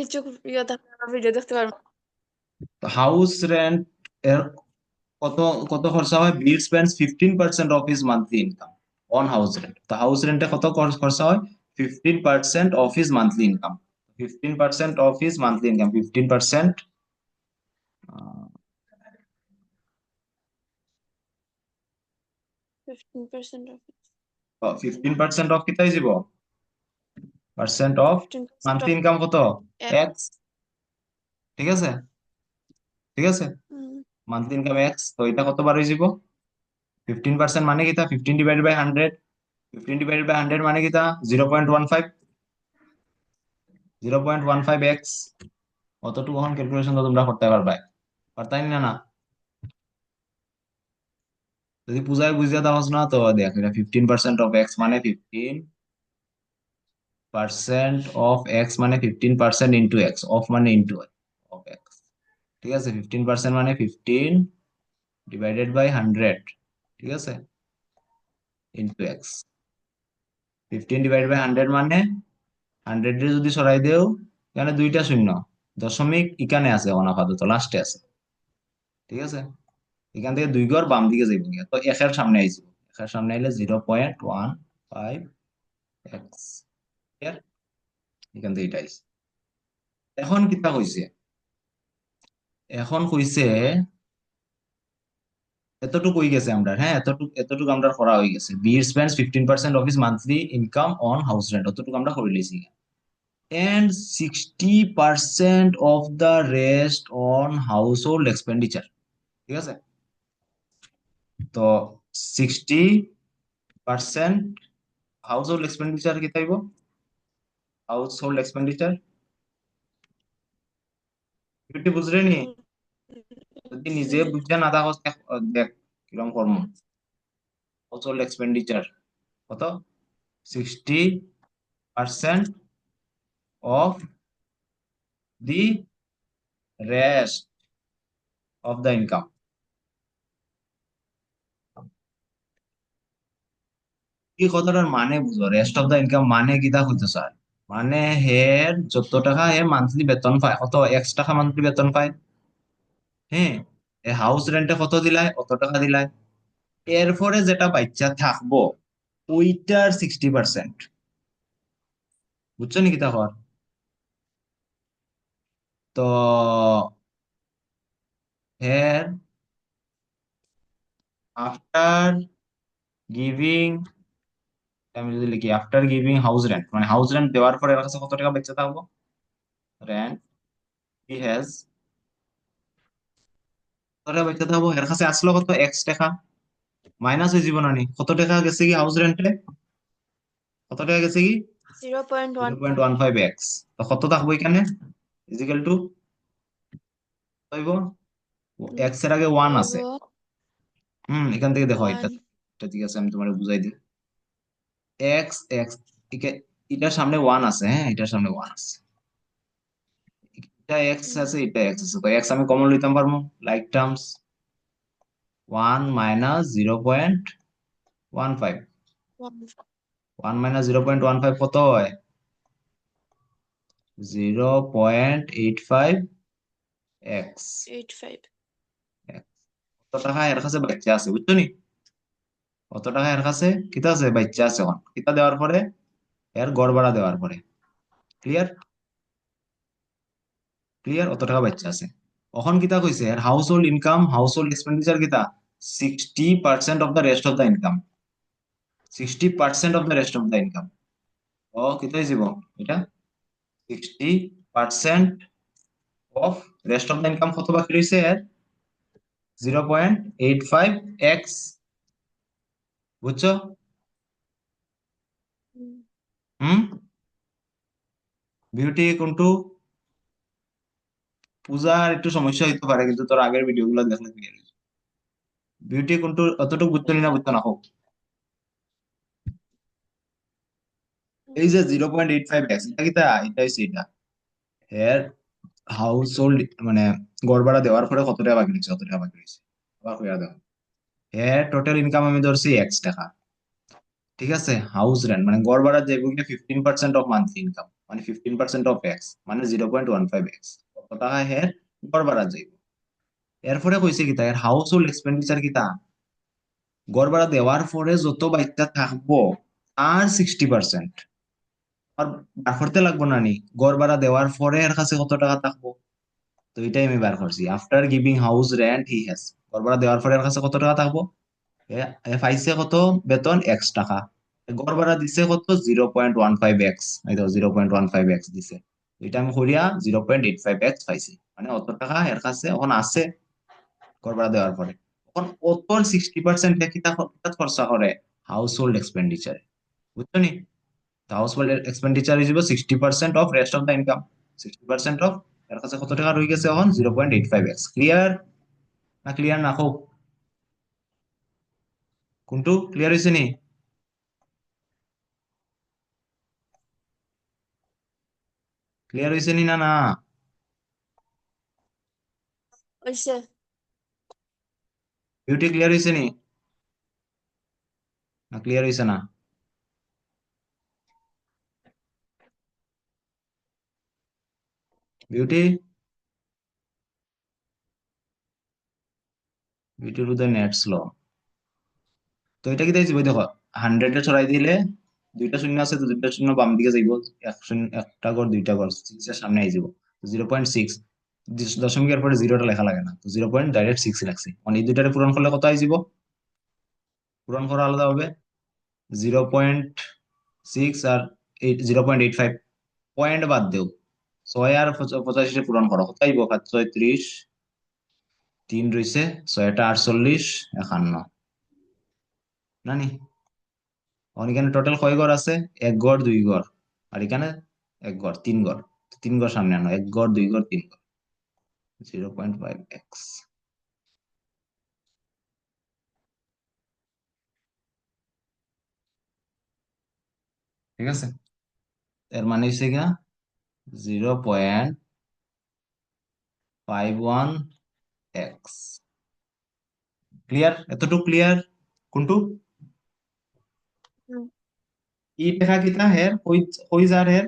কিছু ভিডিও দেখতে পারবো। তো হাউস রেন্ট এর কত কত খরচা হয়? Bill spends 15% of his monthly income on house rent. তো হাউস রেন্টে কত খরচা হয়? 15% of his monthly income. 15% of his monthly income, 15%, 15% of. 15% of কিতাই যাব, পার্সেন্ট অফ 15% মান্থলি অফ। ইনকাম কত? এক্স। ঠিক আছে, ঠিক আছে, মান্থলি ইনকাম এক্স। তো এটা কতবার হয়ে যাব? 15% মানে কিতা? 15/100। 15/100 মানে কিতা? 0.15। 0.15 এক্স। অতটুকু এখন ক্যালকুলেশন তো তোমরা করতে পারবে, পারতাই না? না, যদি পূজায় বুঝিয়ে দেওয়া না তো দেখ, এটা 15% অফ এক্স মানে 15% অফ এক্স মানে 15% ইন্টু এক্স, অফ মানে ইন্টু অফ এক্স। ঠিক আছে, 15% মানে 15/100। ঠিক আছে, ইন্টু এক্স। 15/100 মানে 100 যদি সরাই দেও, এখানে দুইটা শূন্য, দশমিক এখানে আছে, অনাপাতত লাস্টে আছে। ঠিক আছে, এখান থেকে দুই ঘর বাম দিকে যাইব গিয়া, তো একের সামনে আইসব। একের সামনে আইলে 0.15 এক্স। এখান থেকে এটা আইছে। এখন কিতা কইছে? এখন কইছে এতটুকু হয়ে গেছে আমরা, হ্যাঁ, এতটুকু এতটুকু আমরা করা হয়ে গেছে। Bill spends 15% of his monthly income on house rent, অতটুকু আমরা করে লিছি। And 60% of the rest on household expenditure. ঠিক আছে, তো 60% হাউস হোল্ড এক্সপেন্ডিচার কি তাইব? হাউস হোল্ড এক্সপেন্ডিচার একটু বুঝলে নি? যদি নিজে বুঝতে না থাকো, দেখ কিরকম কর্ম। হাউস হোল্ড এক্সপেন্ডিচার কত? 60% of the rest of the income. এই কথাটার মানে বুঝো, রেস্ট অফ দ্য ইনকাম মানে কিতা হইতে স্যার? মানে হের যত টাকা হে মান্থলি বেতন পায়, কত? X টাকা মান্থলি বেতন পায়। হ্যাঁ, হাউস রেন্টে কত দিলাই? অত টাকা দিলাই। এরপরে যেটা বাচ্চা থাকবো, ওইটার 60%। বুঝছো নি কিতা কর? তো হের আফটার গিভিং, আমি যদি লিখি আফটার গিভিং হাউস রেন্ট, মানে হাউস রেন্ট দেওয়ার পরে এর কাছে কত টাকা বেঁচে থাকবো? রেন্ট হি হ্যাজ, কত টাকা বেঁচে থাকবো? এর কাছে আসলো কত? X টাকা। মাইনাস হয়ে যাব না নি? কত টাকা গেছে কি হাউস রেন্টে? কত টাকা গেছে কি? Zero point zero one point one five x তো কত থাকবো এখানে? ইজিক্যাল টু হইব, এক্স এর আগে ওয়ান হইব আছে। এখান থেকে দেখো, এটা 1। এটা ঠিক আছে, আমি তোমার বুঝাই দিই। এক্স এক্স, এটার সামনে ওয়ান আছে, হ্যাঁ, এটার সামনে ওয়ান আছে। এটা এক্স আছে, এটা এক্স আছে, তো এক্স আমি কমন লইতাম পারবো, লাইক টার্মস। 1 - 0.15। 1 - 0.15 কত হয়? 0.85 এক্স। 85। কত টাকা এর কাছে বাচ্চা আছে, বুঝছো নি? কত টাকা এর কাছে কিতা আছে? বাচ্চা আছে। এখন কিতা দেওয়ার পরে, এর গড় ভাড়া দেওয়ার পরে। ক্লিয়ার? ক্লিয়ার, অত টাকা বাচ্চা আছে। এখন কিতা কইছে? এর household income, household expenditure কিতা? 60% of the rest of the income. 60% of the rest of the income. ও কিতা হয়ে এটা? 60% of rest of the income কত বাকি রয়েছে এর? 0.85 এক্স। বুঝছো? হুম, বিউটি কোনটু? পূজার একটু সমস্যা হইতে পারে, কিন্তু তোর আগের ভিডিও গুলো দেখলে clear হয়ে যাবে। বিউটি কোনটু অতটুকু বুঝতে না, বুঝতে না হোক। এই যে 0.85 এক্স, এটা কি তা? এটা হচ্ছে এটা এর হাউস হোল্ড, মানে গড় ভাড়া দেওয়ার পরে কত টাকা বাকি রয়েছে, কত টাকা বাকি রয়েছে। আবার কইরা দাও। এর টোটাল ইনকাম আমি ধরছি X টাকা। ঠিক আছে, হাউস রেন্ট মানে গড় ভাড়া যে 15% অফ মান্থলি ইনকাম, মানে 15% অফ এক্স মানে 0.15 এক্স, কত টাকা হের গড় ভাড়া যাইব। এরপরে কইছে কিতা, এর হাউস হোল্ড এক্সপেন্ডিচার কিতা, গড় ভাড়া দেওয়ার পরে যত বাইকটা থাকবো আর 60%, আর বার করতে লাগবো না নি, গড় ভাড়া দেওয়ার পরে এর কাছে কত টাকা থাকবো। তো এটাই আমি বার করছি, after giving house rent he has, গড় ভাড়া দেওয়ার পরে এর কাছে কত টাকা থাকবো। এ পাইছে কত, বেতন X টাকা, গড় ভাড়া দিছে কত 0.15 এক্স, এই তো 0.15 এক্স দিছে। এটা আমি করিয়া 0.85 এক্স পাইছি, মানে অত টাকা এর কাছে এখন আছে গড় ভাড়া দেওয়ার পরে। এখন অতর 60% কিতা কিতা খরচা করে, হাউস হোল্ড এক্সপেন্ডিচার, বুঝছো নি। হাউস হোল্ড এক্সপেন্ডিচার হিসেবে 60% of rest of the income, 60% of, এর কাছে কত টাকা রয়ে গেছে এখন 0.85 এক্স। ক্লিয়ার না ক্লিয়ার না হোক, কোনটু ক্লিয়ার হয়েছে নি? ক্লিয়ার হয়েছে নি না না? ওইসে। বিউটি ক্লিয়ার হয়েছে নি না ক্লিয়ার হয়েছে না? বিউটি, বিউটির বোধহয় নেট স্লো। তো এটা কি দেখছি দেখো, 100-এ ছড়াই দিলে দুইটা শূন্য আছে, তো দুইটা শূন্য বাম দিকে যাইব, এক শূন্য একটা ঘর দুইটা ঘর 6 এর সামনে আই যাব, 0.6, দশমিকের পরে জিরোটা লেখা লাগে না, তো 0.6 লাগছে, মানে এই দুইটারে পূরণ করলে কত আইব, পূরণ করা আলাদা হবে 0.6 আর 0.85, পয়েন্ট বাদ দেও, 6 আর 85 পূরণ করো কত আইব, 7 6 30, 3 রইছে, 6টা 48, 51, না নি। এখন এখানে টোটাল কয় ঘর আছে, এক ঘর দুই ঘর, আর এখানে এক ঘর তিন ঘর, তিন ঘর সামনে আনো, এক ঘর দুই ঘর তিন ঘর, 0.5 এক্স। ঠিক আছে, এর মানে হচ্ছে গিয়া 0.51 এক্স। ক্লিয়ার, এতটুকু ক্লিয়ার? কোনটু হুম। ই টাকা কিতা হের কই, কই যার হের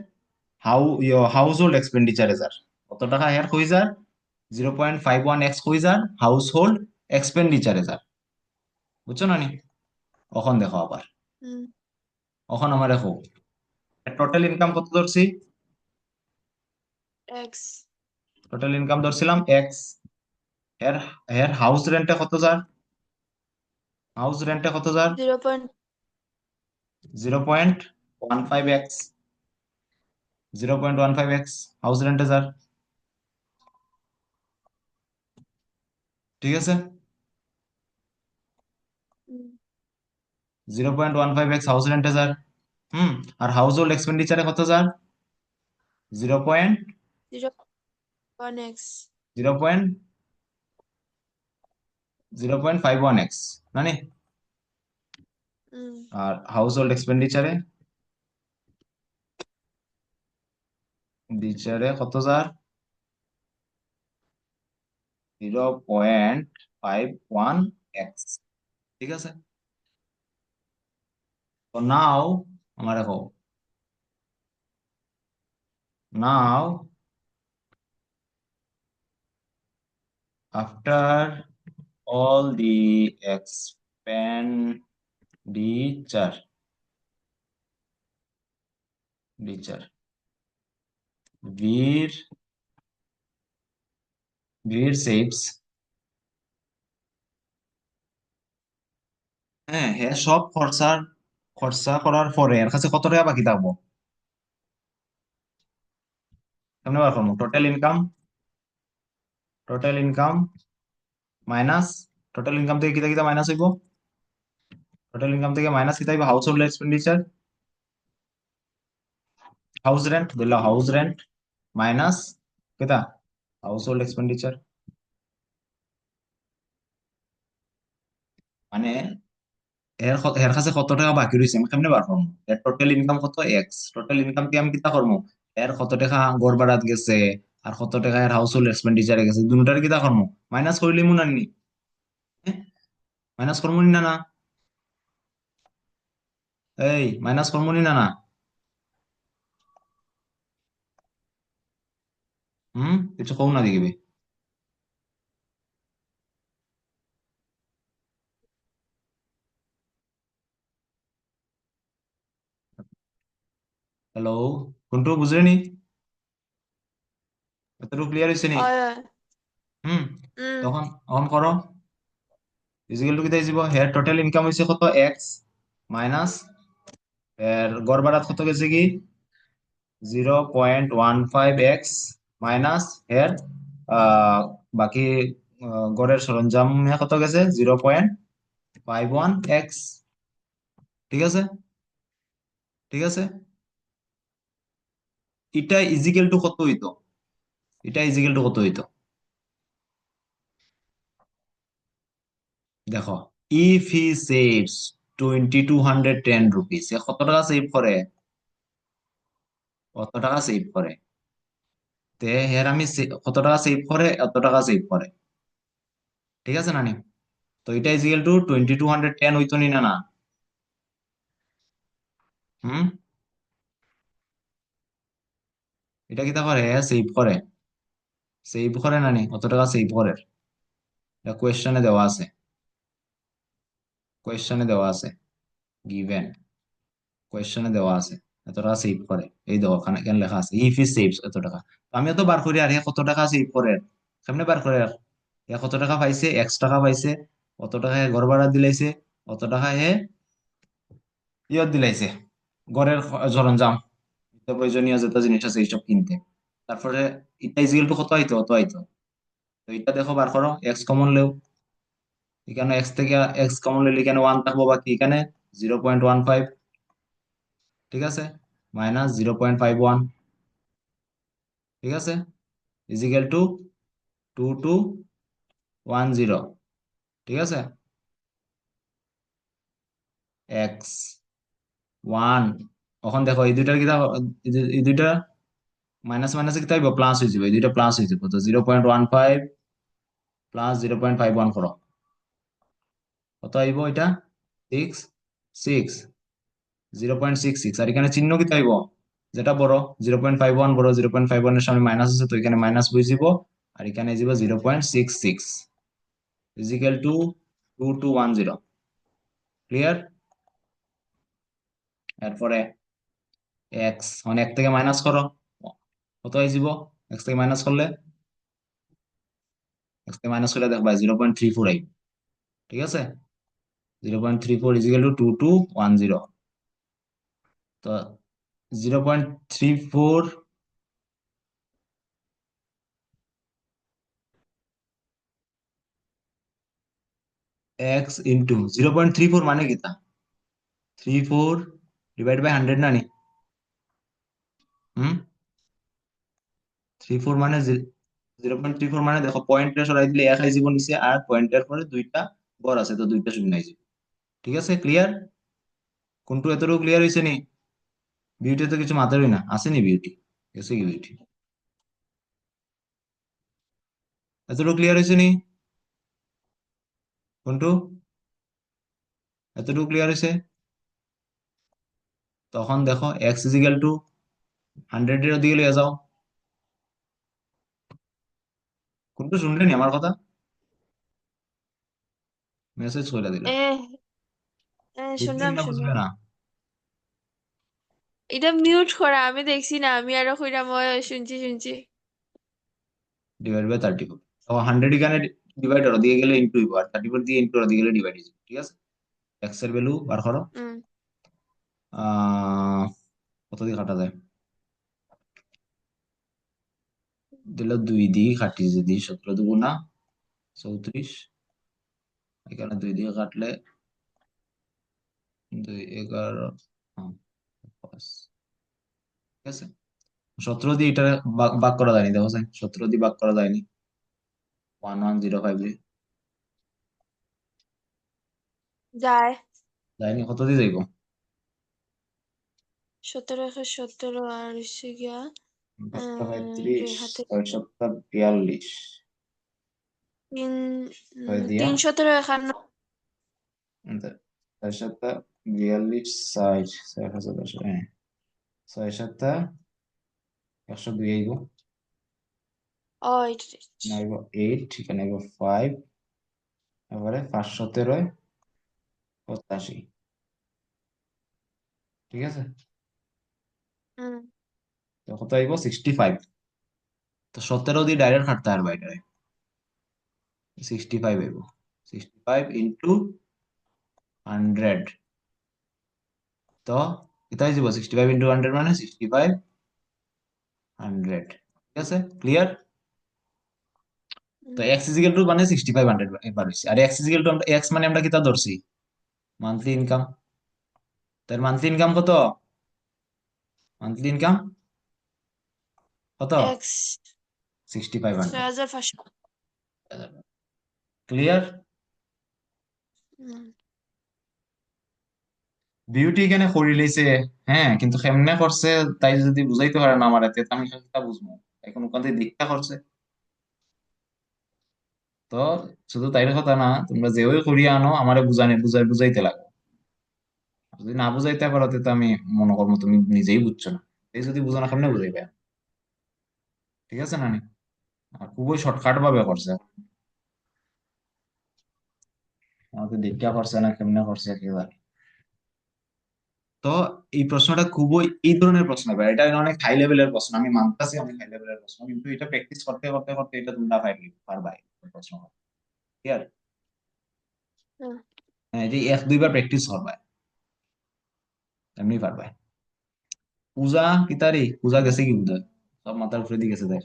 হাউস হোল্ড এক্সপেন্ডিচার যার কত টাকা হের কই যার, 0.51 এক্স কই যার হাউস হোল্ড এক্সপেন্ডিচারে যার, বুঝছো না নি। এখন দেখো আবার, হুম। এখন আমার দেখো টোটাল ইনকাম কত ধরছি, এক্স। টোটাল ইনকাম ধরছিলাম এক্স, এর এর হাউস রেন্টে কত যার, হাউস রেন্টে কত যার, 0. 0.15 এক্স, 0.15 এক্স হাউস রেন্টে যার, ঠিক আছে। হুম। 0.15 এক্স হাউস রেন্টে যার, হুম। আর হাউস হোল্ড এক্সপেন্ডিচারে কত যার, zero point 0.1 x. Zero point 0.51 x, মানে। হুম। আর হাউস হোল্ড এক্সপেন্ডিচারে বিচারে কত যার, 0.51 এক্স, ঠিক আছে। তো নাও আমার দেখো, নাও after all the expenditure, diture, Veer, Veer saves, হ্যাঁ হ্যাঁ সব খরচার, খরচা করার পরে এর কাছে কত টাকা বাকি থাকবো, কেমনে বার করবো, total income, total income minus, total income থেকে কিতা কিতা মাইনাস হইব, টোটাল ইনকাম থেকে মাইনাস কিতা হইব, house hold expenditure, house rent দিলাম, হাউস রেন্ট মাইনাস কিতা, হাউস হোল্ড এক্সপেন্ডিচার, মানে এর কাছে কত টাকা বাকি রয়েছে আমি কেমনে বার করবো, এর টোটাল ইনকাম কত এক্স, টোটাল ইনকাম কি আমি কিতা করবো, এর কত টাকা গড় ভাড়াত গেছে আর কত টাকা এর হাউস হোল্ড এক্সপেন্ডিচারে গেছে, দুটার কিতা করবো, মাইনাস করলে মনে নি, মাইনাস করবো নি না না, এই মাইনাস করবো নি না না, কিছু কও না দেখিবে। হ্যালো, কোনটু বুঝলেনি? এতটুকু ক্লিয়ার হয়েছে নি? হয় হয়। হুম। উম তখন অন করো। ইজিক্যাল টু কি যাব, হেয়ার টোটাল ইনকাম হয়েছে কত, এক্স, মাইনাস এর গড় বাড়াত কত গেছে কি 0.15 এক্স, মাইনাস এর আহ, বাকি গড়ের সরঞ্জাম কত গেছে 0.51 এক্স। ঠিক আছে, ঠিক আছে। এটা ইজিক্যাল টু কত হইতো? এটা ইজিক্যাল টু কত হইতো? দেখো, ইফ হি সেভস 2210 রুপিস, কত টাকা সেভ করে? কত টাকা সেভ করে? তে হের আমি কত টাকা সেভ করে, এত টাকা সেভ করে। ঠিক আছে নানি? তো এটা ইজিক্যাল টু 2210 হইতো নি, না না? হুম। এটা কি তা করে, সেভ করে? সেভ করে নানি, কত টাকা সেভ করে? এটা কোয়েশ্চনে দেওয়া আছে, কোয়েশ্চনে দেওয়া আছে, গিভেন কোয়েশ্চনে দেওয়া আছে। এত টাকা সেভ করে, এই দেখো ওখানে কেন লেখা আছে, ইফ ই সেভস এত টাকা। তো আমিও তো বার করি আর, হে কত টাকা সেভ করে, কেমনে বার করে আর? হে কত টাকা পাইছে, এক্স টাকা পাইছে, কত টাকা হে ঘর ভাড়া দিলাইছে, কত টাকা হে ইয়ত দিলাইছে, ঘরের সরঞ্জাম, নিত্য প্রয়োজনীয় যত জিনিস আছে এইসব কিনতে। তারপরে এটা ইজিক্যাল টু কত আইতো, অত আইতো। তো এটা দেখো বার করো, এক্স কমন লেও। এখানে এক্স থেকে এক্স কমন নিলে এখানে ওয়ান থাকবো, বাকি এখানে 0.15। ঠিক আছে, মাইনাস 0.51। ঠিক আছে, ইজিক্যাল টু 2210। ঠিক আছে, এক্স ওয়ান। এখন দেখো এই দুইটার কি এই দুইটা মাইনাস মাইনাস কি থাকবে, প্লাস হয়ে যাবে, এই দুইটা প্লাস হয়ে যাবে। তো 0.15 প্লাস 0.51 করো, কত আইব এটা? 6 6, 0.66। আর এখানে চিহ্ন কি আইব, যেটা বড় 0.51 বড়, 0.51 এর সামনে মাইনাস আছে, তো এখানে মাইনাস বসিব। আর এখানে যাব 0.66, ইজিক্যাল টু 2210। ক্লিয়ার? এরপরে এক্স, মানে এক থেকে মাইনাস করো, কত হয়ে যাব? এক্স থেকে মাইনাস করলে, এক্স থেকে মাইনাস করলে দেখবা 0.34 আইব। ঠিক আছে, 0.34 ইজিক্যাল টু 2210। তো 0.34 এক্স ইন্টু 0.34 মানে কি তা, 34 ডিভাইড বাই 100 না নি? হুম। 34 মানে 0.34 মানে দেখো পয়েন্টটা সরাই দিলে এক আই জীবন নিচে, আর পয়েন্টের পরে দুইটা গড় আছে, তো দুইটা শূন্য আই যাব। ঠিক আছে, ক্লিয়ার? কোনটু এতটুকু ক্লিয়ার হয়েছে নি? বিউটি তো কিছু মাথারই না, আসেনি বিউটি, গেছে কি বিউটি? এতটুকু ক্লিয়ার হয়েছে নি? কোনটু এতটুকু ক্লিয়ার হয়েছে? তখন দেখো এক্স ইজিক্যাল টু 100 এর দিকে লিয়ে যাও। কোনটু শুনলে নি আমার কথা? মেসেজ করে দিলাম। এ বুঝলেন শুনলাম না বুঝলে শুনলাম। না? এটা মিউট করা আমি দেখছি না, আমি আরো কইরাম ওই শুনছি শুনছি। Divide by 34। তো 100 এখানে ডিভাইড করো দিয়ে গেলে ইন্টু হইব, আর 34 দিয়ে ইন্টু দিয়ে গেলে ডিভাইড হয়ে যাবে। ঠিক আছে, এক্স এর ভ্যালু বার করো। উম আহ কত দিয়ে কাটা যায়? দিলে 2 দিয়ে কাটি, যদি 17 2 গুণা 34, এখানে 2 দিয়ে কাটলে 2 11, হ্যাঁ, 5। ঠিক আছে, 17 দিয়ে এটা ভাগ ভাগ করা যায়নি, দেখো 17 দিয়ে ভাগ করা যায়নি, 1105 দিয়ে যায়। যায়নি, কত দিয়ে যাইব? 17 × 17 আর হচ্ছে গিয়া 5 × 35, হাতে 6 × 7 = 42। তিন ছয় দিয়া 351। তার সাথে 42, 60, 60, হ্যাঁ, 6 × 7 = 102 আইব। এইট। নাইব 8, এখানে নাইব 5, এবারে 5 × 17 = 85। ঠিক আছে, হুম। তো কত আইব 65। তো 17 দিয়ে ডাইরেক্ট কাটতে আর বাইরে 65 আইব। 65 × 100, তো এটা হয়ে যাব 65 × 100 মানে 65 100। ঠিক আছে, ক্লিয়ার। তো হুম। এক্স ইজিক্যাল টু মানে 65 100 এবার হয়েছে, আর এক্স ইজিক্যাল টু এক্স মানে আমরা কিতা ধরছি, মান্থলি ইনকাম। তার মান্থলি ইনকাম কত, মান্থলি ইনকাম কত, এক্স 65 100। 6,500। ক্লিয়ার। হুম। বিউটি এখানে করি লইছে, হ্যাঁ, কিন্তু কেমনে করছে তাই যদি বুঝাইতে পারে না আমার হাতে, আমি সেটা বুঝবো। এখন ওখান থেকে দীক্ষা করছে, তো শুধু তাইর কথা না, তোমরা যে ওই করিয়া আনো আমারে বুঝাইতে লাগবে। যদি না বুঝাইতে পারো তো আমি মনে করবো তুমি নিজেই বুঝছো না। এই যদি বুঝো না কেমনে বুঝাইবে, ঠিক আছে না নি? আর খুবই শর্টকাট ভাবে করছে, আমাকে দীক্ষা করছে না কেমনে করছে কি জানি। তো এই প্রশ্নটা খুবই, এই ধরনের প্রশ্ন ভাই, এটা অনেক হাই লেভেলের প্রশ্ন, আমি মানতেছি অনেক হাই লেভেলের প্রশ্ন, কিন্তু এটা প্র্যাকটিস করতে করতে করতে এটা তোমরা পারবাই প্রশ্ন। ঠিক আছে, হুম। হ্যাঁ, যে 1 2 বার প্র্যাকটিস করবা এমনি পারবাই। পূজা কিতারি, পূজা গেছে কি বুঝা, সব মাথার উপরে দিয়ে গেছে তাই।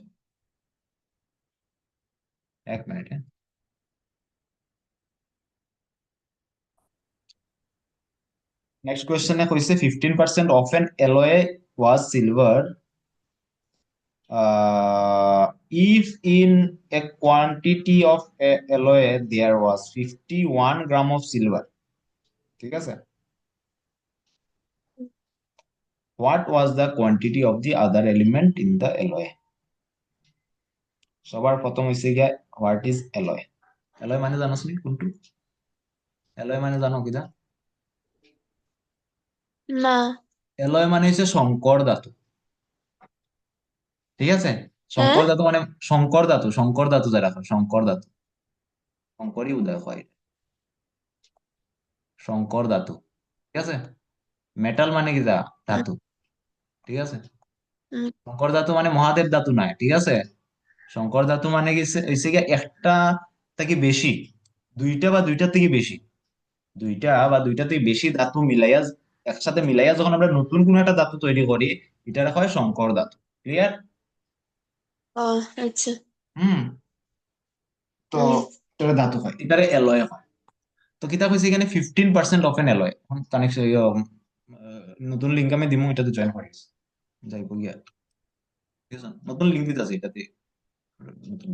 1 মিনিট, হ্যাঁ। নেক্সট কোয়েশ্চেনে কইছে 15% of N alloy was silver if in a quantity of alloy there was 51 gram of silver, ঠিক আছে, what was the quantity of the other element in the alloy? সবার প্রথম হইছে গিয়া হোয়াট ইজ অ্যালয়। অ্যালয় মানে জানোস নি কোনটু, alloy মানে জানো কিনা? না। অ্যালয় মানে হচ্ছে সংকর ধাতু। ঠিক আছে, হ্যাঁ। সংকর ধাতু মানে সংকর ধাতু যারা হয়, সংকর ধাতু, সংকরই উদয় হয়, সংকর ধাতু। ঠিক আছে, মেটাল মানে কি, হুম। ধাতু। ঠিক আছে, হুম। সংকর ধাতু মানে মহাদেব ধাতু নয়, ঠিক আছে। সংকর ধাতু মানে কি হচ্ছে গিয়ে একটা থেকে বেশি, দুইটা বা দুইটার থেকে বেশি, দুইটা বা দুইটা থেকে বেশি ধাতু মিলাইয়া, একসাথে মিলাইয়া যখন আমরা নতুন কোন একটা ধাতু তৈরি করি, এটা রাখা হয় সংকর ধাতু। ক্লিয়ার। ও, আচ্ছা। হুম। তো হুম। এটা ধাতু হয়, এটারে অ্যালয় হয়। তো কিতাব হয়েছে এখানে 15% অফ এন অ্যালয়, কানেকশন নতুন লিঙ্ক আমি দিমু, এটাতে জয়েন করিস যাইব গিয়া। ঠিক আছে, নতুন লিঙ্ক দিতে আছে এটাতে, নতুন